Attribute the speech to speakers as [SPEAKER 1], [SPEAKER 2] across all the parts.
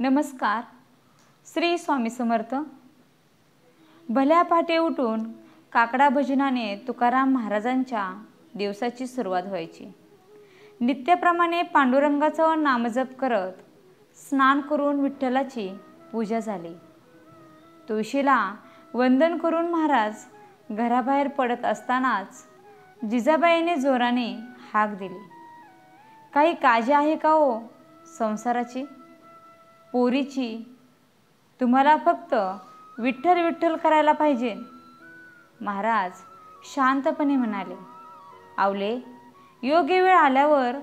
[SPEAKER 1] नमस्कार. श्री स्वामी समर्थ. भल्या पहाटे उठून काकडा भजनाने तुकाराम महाराजांच्या दिवसाची सुरुवात व्हायची. नित्यप्रमाणे पांडुरंगाचं नामजप करत स्नान करून विठ्ठलाची पूजा झाली. तुळशीला वंदन करून महाराज घराबाहेर पडत असतानाच जिजाबाईने जोराने हाक दिली. काही काळजी आहे का हो संसाराची, पोरीची? तुम्हाला फक्त विठ्ठल विठ्ठल करायला पाहिजे. महाराज शांतपणे म्हणाले, आवले, योग्य वेळ आल्यावर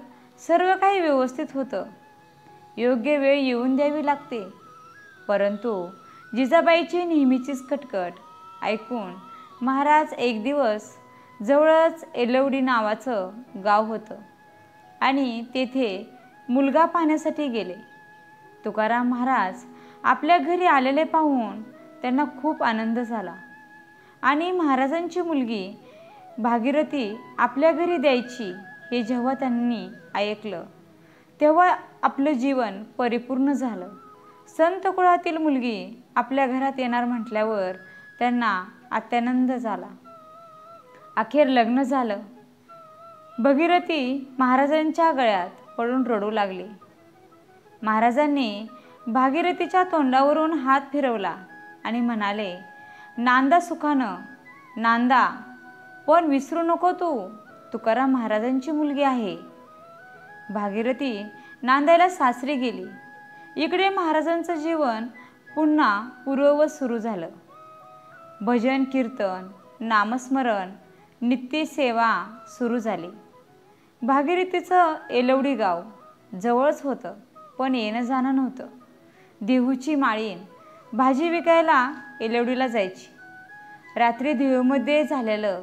[SPEAKER 1] सर्व काही व्यवस्थित होतं. योग्य वेळ येऊन द्यावी लागते. परंतु जिजाबाईची नेहमीचीच कटकट ऐकून महाराज एक दिवस जवळच एलवडी नावाचं गाव होतं आणि तेथे मुलगा पाहण्यासाठी गेले. तुकाराम महाराज आपल्या घरी आलेले पाहून त्यांना खूप आनंद झाला आणि महाराजांची मुलगी भागीरथी आपल्या घरी द्यायची हे जेव्हा त्यांनी ऐकलं तेव्हा आपलं जीवन परिपूर्ण झालं. संत कुळातील मुलगी आपल्या घरात येणार म्हटल्यावर त्यांना अत्यानंद झाला. अखेर लग्न झालं. भागीरथी महाराजांच्या गळ्यात पडून रडू लागली. महाराजांनी भागीरथीच्या तोंडावरून हात फिरवला आणि म्हणाले, नांदा सुखानं, नांदा, पण विसरू नको तू तुकाराम महाराजांची मुलगी आहे. भागीरथी नांदायला सासरी गेली. इकडे महाराजांचं जीवन पुन्हा पूर्ववत सुरू झालं. भजन कीर्तन, नामस्मरण, नित्यसेवा सुरू झाली. भागीरथीचं एलवडी गाव जवळच होतं, पण येणं जाणं नव्हतं. देहूची माळीन भाजी विकायला एलवडीला जायची. रात्री देहूमध्ये झालेलं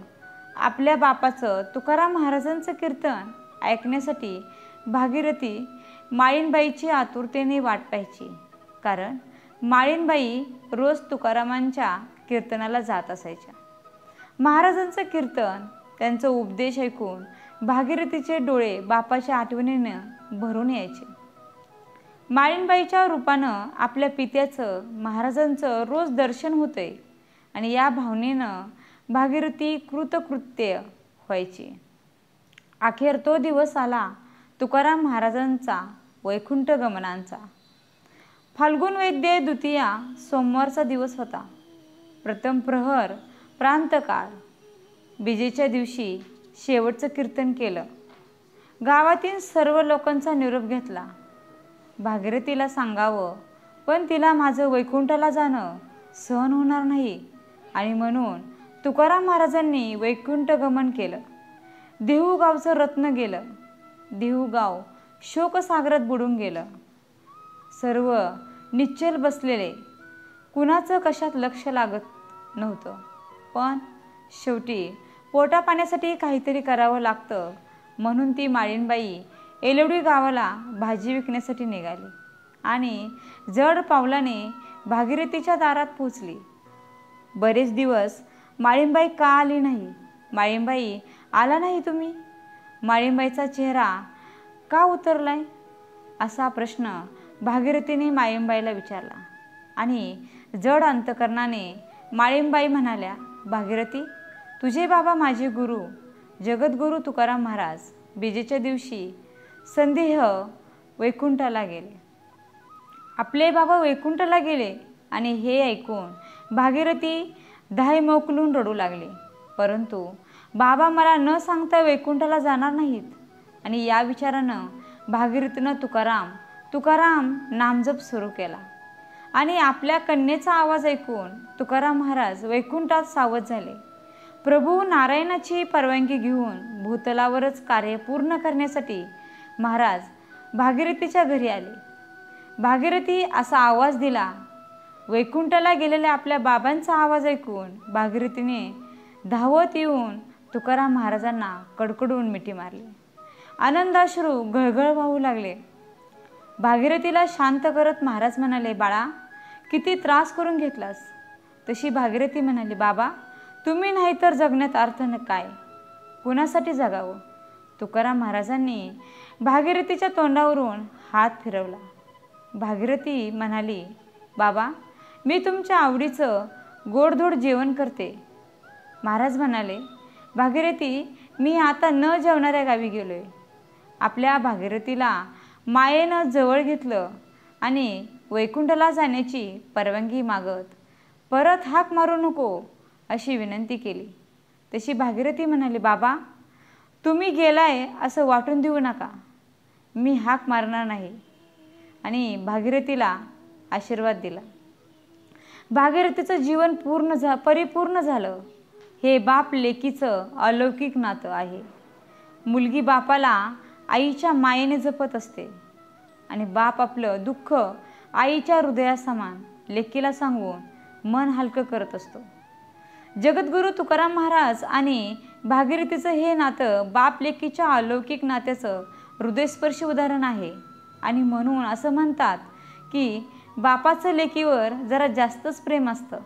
[SPEAKER 1] आपल्या बापाचं तुकाराम महाराजांचं कीर्तन ऐकण्यासाठी भागीरथी माळीनबाईची आतुरतेने वाट पाहायची. कारण माळीनबाई रोज तुकारामांच्या कीर्तनाला जात असायच्या. महाराजांचं कीर्तन, त्यांचा उपदेश ऐकून भागीरथीचे डोळे बापाच्या आठवणीनं भरून यायचे. माळीनबाईच्या रूपानं आपल्या पित्याचं महाराजांचं रोज दर्शन होतंय आणि या भावनेनं भागीरथी कृतकृत्य व्हायची. अखेर तो दिवस आला तुकाराम महाराजांचा वैकुंठ गमनांचा. फाल्गुन वैद्य द्वितीया सोमवारचा दिवस होता. प्रथम प्रहर प्रांतकाळ. बीजेच्या दिवशी शेवटचं कीर्तन केलं. गावातील सर्व लोकांचा निरोप घेतला. भागीरथीला सांगावं, पण तिला माझं वैकुंठाला जाणं सहन होणार नाही आणि म्हणून तुकाराम महाराजांनी वैकुंठ गमन केलं. देहू गावचं रत्न गेलं. देहू गाव शोकसागरात बुडून गेलं. सर्व निश्चल बसलेले. कुणाचं कशात लक्ष लागत नव्हतं. पण शेवटी पोटा पाण्यासाठी काहीतरी करावं लागतं म्हणून ती माळीनबाई एलवडी गावाला भाजी विकण्यासाठी निघाली आणि जड पावलाने भागीरथीच्या दारात पोचली. बरेच दिवस माळीनबाई का आली नाही? माळीनबाई, आला नाही तुम्ही? माळीनबाईचा चेहरा का उतरलाय? असा प्रश्न भागीरथीने माळीनबाईला विचारला आणि जड अंतकरणाने माळीनबाई म्हणाल्या, भागीरथी, तुझे बाबा माझे गुरु जगद्गुरु तुकाराम महाराज बीजेच्या दिवशी संदेह वैकुंठाला गेले. आपले बाबा वैकुंठाला गेले आणि हे ऐकून भागीरथी धाय मोकलून रडू लागले. परंतु बाबा मला न सांगता वैकुंठाला जाणार नाहीत आणि या विचारानं भागीरथीनं तुकाराम तुकाराम नामजप सुरू केला आणि आपल्या कन्येचा आवाज ऐकून तुकाराम महाराज वैकुंठात सावध झाले. प्रभू नारायणाची परवानगी घेऊन भूतलावरच कार्य पूर्ण करण्यासाठी महाराज भागीरथीच्या घरी आले. भागीरथी असा आवाज दिला. वैकुंठाला गेलेल्या आपल्या बाबांचा आवाज ऐकून भागीरथीने धावत येऊन तुकाराम महाराजांना कडकडून मिठी मारली. आनंदाश्रू गळगळ वाहू लागले. भागीरथीला शांत करत महाराज म्हणाले, बाळा, किती त्रास करून घेतलास? तशी भागीरथी म्हणाली, बाबा, तुम्ही नाही तर जगण्यात अर्थ काय? कुणासाठी जगावं? तुकाराम महाराजांनी भागीरथीच्या तोंडावरून हात फिरवला. भागीरथी म्हणाली, बाबा, मी तुमच्या आवडीचं गोडधोड जेवण करते. महाराज म्हणाले, भागीरथी, मी आता न जेवणाऱ्या गावी गेलोय. आपल्या भागीरथीला मायेनं जवळ घेतलं आणि वैकुंठला जाण्याची परवानगी मागत परत हाक मारू नको अशी विनंती केली. तशी भागीरथी म्हणाली, बाबा, तुम्ही गेलाय असं वाटून देऊ नका. मी हाक मारणार नाही. आणि भागीरथीला आशीर्वाद दिला. भागीरथीचं जीवन परिपूर्ण झालं. हे बाप लेकीचं अलौकिक नातं आहे. मुलगी बापाला आईच्या मायेने जपत असते आणि बाप आपलं दुःख आईच्या हृदयासमान लेकीला सांगून मन हलकं करत असतो. जगद्गुरू तुकाराम महाराज आणि भागीरथीचं हे नातं बाप लेकीच्या अलौकिक नात्याचं हृदयस्पर्शी उदाहरण आहे. आणि म्हणून असं म्हणतात की बापाचं लेकीवर जरा जास्तच प्रेम असतं,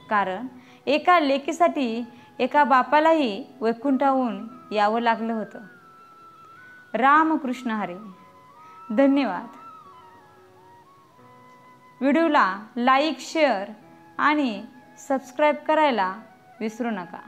[SPEAKER 1] कारण एका लेकीसाठी एका बापालाही वैकुंठाहून यावं लागलं होतं. रामकृष्ण हरी. धन्यवाद. व्हिडिओला लाईक, शेअर आणि सबस्क्राईब करायला विसरू नका.